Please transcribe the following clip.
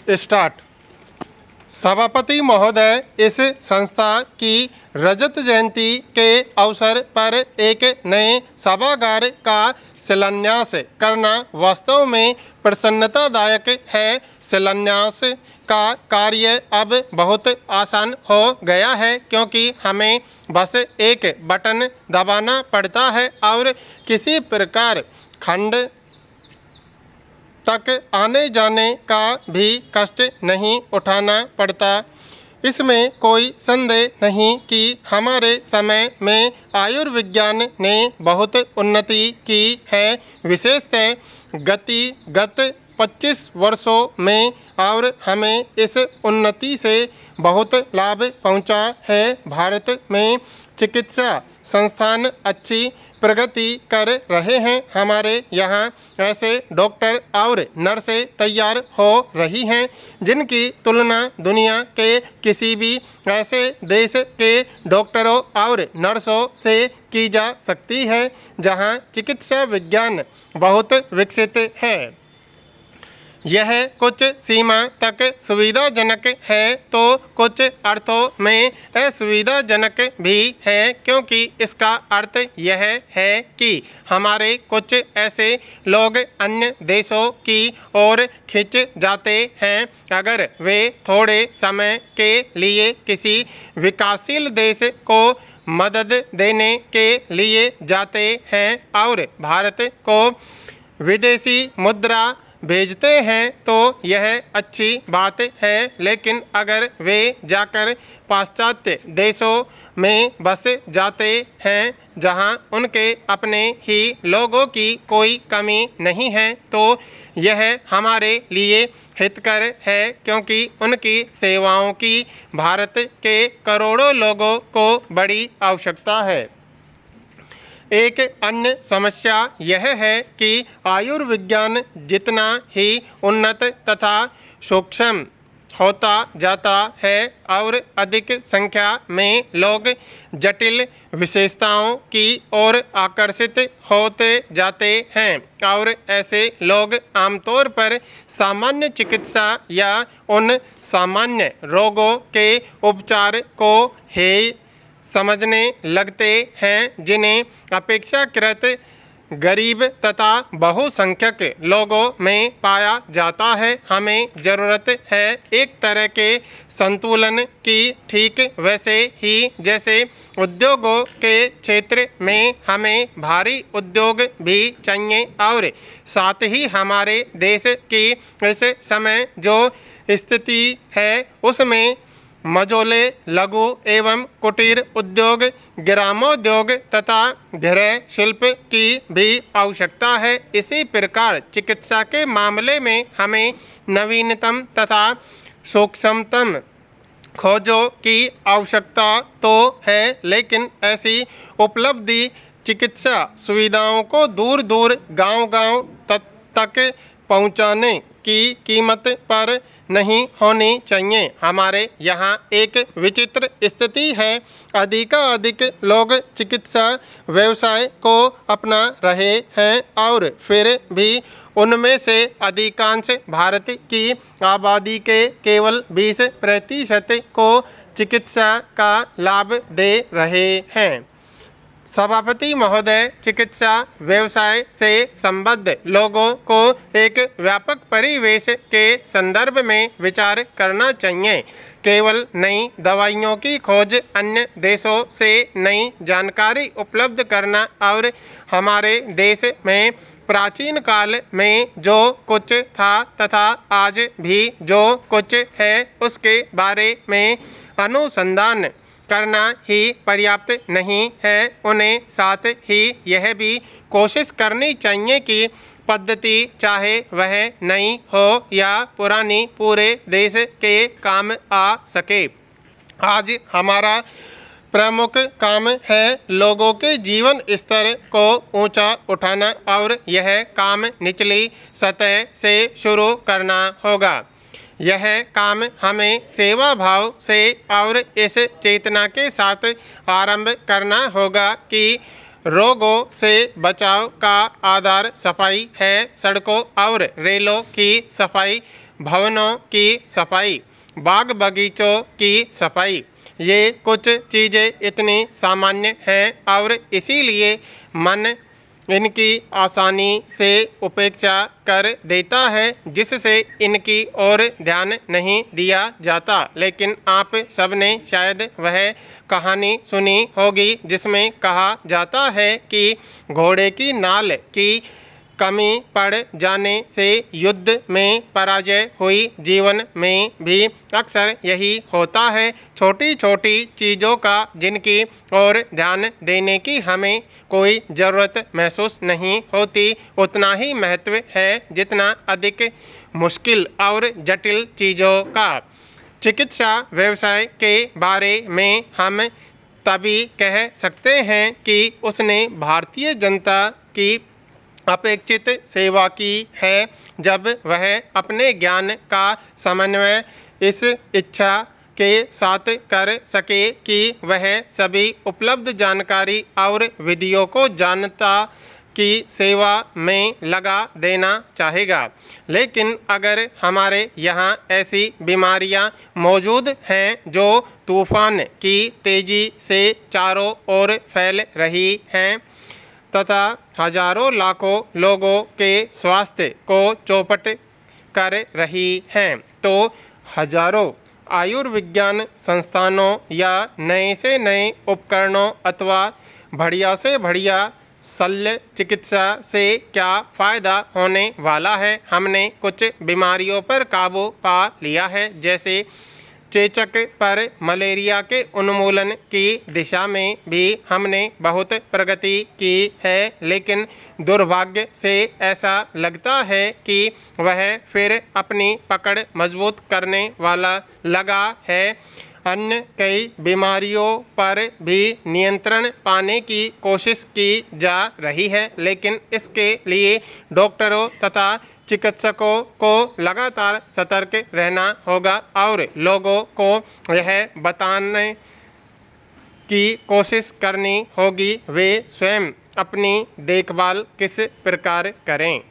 Start. सभापति महोदय, इस संस्था की रजत जयंती के अवसर पर एक नए सभागार का शिलान्यास करना वास्तव में प्रसन्नतादायक है। शिलान्यास का कार्य अब बहुत आसान हो गया है, क्योंकि हमें बस एक बटन दबाना पड़ता है और किसी प्रकार खंड तक आने जाने का भी कष्ट नहीं उठाना पड़ता। इसमें कोई संदेह नहीं कि हमारे समय में आयुर्विज्ञान ने बहुत उन्नति की है, विशेषतः गत 25 वर्षों में, और हमें इस उन्नति से बहुत लाभ पहुंचा है। भारत में चिकित्सा संस्थान अच्छी प्रगति कर रहे हैं। हमारे यहाँ ऐसे डॉक्टर और नर्सें तैयार हो रही हैं जिनकी तुलना दुनिया के किसी भी ऐसे देश के डॉक्टरों और नर्सों से की जा सकती है जहाँ चिकित्सा विज्ञान बहुत विकसित है। यह कुछ सीमा तक सुविधाजनक है तो कुछ अर्थों में असुविधाजनक भी है, क्योंकि इसका अर्थ यह है कि हमारे कुछ ऐसे लोग अन्य देशों की ओर खिंच जाते हैं अगर वे थोड़े समय के लिए किसी विकासशील देश को मदद देने के लिए जाते हैं और भारत को विदेशी मुद्रा भेजते हैं तो यह अच्छी बात है। लेकिन अगर वे जाकर पाश्चात्य देशों में बस जाते हैं जहां उनके अपने ही लोगों की कोई कमी नहीं है तो यह हमारे लिए हितकर है, क्योंकि उनकी सेवाओं की भारत के करोड़ों लोगों को बड़ी आवश्यकता है। एक अन्य समस्या यह है कि आयुर्विज्ञान जितना ही उन्नत तथा सूक्ष्म होता जाता है और अधिक संख्या में लोग जटिल विशेषताओं की ओर आकर्षित होते जाते हैं और ऐसे लोग आमतौर पर सामान्य चिकित्सा या उन सामान्य रोगों के उपचार को हेय समझने लगते हैं जिन्हें अपेक्षाकृत गरीब तथा बहुसंख्यक लोगों में पाया जाता है। हमें ज़रूरत है एक तरह के संतुलन की, ठीक वैसे ही जैसे उद्योगों के क्षेत्र में हमें भारी उद्योग भी चाहिए और साथ ही हमारे देश की इस समय जो स्थिति है उसमें मझोले लघु एवं कुटीर उद्योग, ग्रामोद्योग तथा गृह शिल्प की भी आवश्यकता है। इसी प्रकार चिकित्सा के मामले में हमें नवीनतम तथा सूक्ष्मतम खोजों की आवश्यकता तो है, लेकिन ऐसी उपलब्धि चिकित्सा सुविधाओं को दूर दूर गांव-गांव तक पहुंचाने की कीमत पर नहीं होनी चाहिए। हमारे यहाँ एक विचित्र स्थिति है। अधिकाधिक लोग चिकित्सा व्यवसाय को अपना रहे हैं और फिर भी उनमें से अधिकांश भारत की आबादी के केवल 20% को चिकित्सा का लाभ दे रहे हैं। सभापति महोदय, चिकित्सा व्यवसाय से संबद्ध लोगों को एक व्यापक परिवेश के संदर्भ में विचार करना चाहिए। केवल नई दवाइयों की खोज, अन्य देशों से नई जानकारी उपलब्ध करना और हमारे देश में प्राचीन काल में जो कुछ था तथा आज भी जो कुछ है उसके बारे में अनुसंधान करना ही पर्याप्त नहीं है। उन्हें साथ ही यह भी कोशिश करनी चाहिए कि पद्धति चाहे वह नई हो या पुरानी पूरे देश के काम आ सके। आज हमारा प्रमुख काम है लोगों के जीवन स्तर को ऊंचा उठाना और यह काम निचली सतह से शुरू करना होगा। यह काम हमें सेवा भाव से और इस चेतना के साथ आरंभ करना होगा कि रोगों से बचाव का आधार सफाई है। सड़कों और रेलों की सफाई भवनों की सफाई, बाग बगीचों की सफाई, ये कुछ चीज़ें इतनी सामान्य हैं और इसीलिए मन इनकी आसानी से उपेक्षा कर देता है, जिससे इनकी ओर ध्यान नहीं दिया जाता। लेकिन आप सबने शायद वह कहानी सुनी होगी जिसमें कहा जाता है कि घोड़े की नाल की कमी पड़ जाने से युद्ध में पराजय हुई। जीवन में भी अक्सर यही होता है। छोटी छोटी चीज़ों का जिनकी ओर ध्यान देने की हमें कोई ज़रूरत महसूस नहीं होती, उतना ही महत्व है जितना अधिक मुश्किल और जटिल चीज़ों का। चिकित्सा व्यवसाय के बारे में हम तभी कह सकते हैं कि उसने भारतीय जनता की अपेक्षित सेवा की है जब वह अपने ज्ञान का समन्वय इस इच्छा के साथ कर सके कि वह सभी उपलब्ध जानकारी और विधियों को जनता की सेवा में लगा देना चाहेगा। लेकिन अगर हमारे यहाँ ऐसी बीमारियाँ मौजूद हैं जो तूफान की तेज़ी से चारों ओर फैल रही हैं तथा हजारों लाखों लोगों के स्वास्थ्य को चौपट कर रही हैं, तो हजारों आयुर्विज्ञान संस्थानों या नए से नए उपकरणों अथवा बढ़िया से बढ़िया शल्य चिकित्सा से क्या फ़ायदा होने वाला है। हमने कुछ बीमारियों पर काबू पा लिया है, जैसे चेचक पर मलेरिया के उन्मूलन की दिशा में भी हमने बहुत प्रगति की है, लेकिन दुर्भाग्य से ऐसा लगता है कि वह फिर अपनी पकड़ मजबूत करने वाला लगा है। अन्य कई बीमारियों पर भी नियंत्रण पाने की कोशिश की जा रही है, लेकिन इसके लिए डॉक्टरों तथा चिकित्सकों को लगातार सतर्क रहना होगा और लोगों को यह बताने की कोशिश करनी होगी वे स्वयं अपनी देखभाल किस प्रकार करें।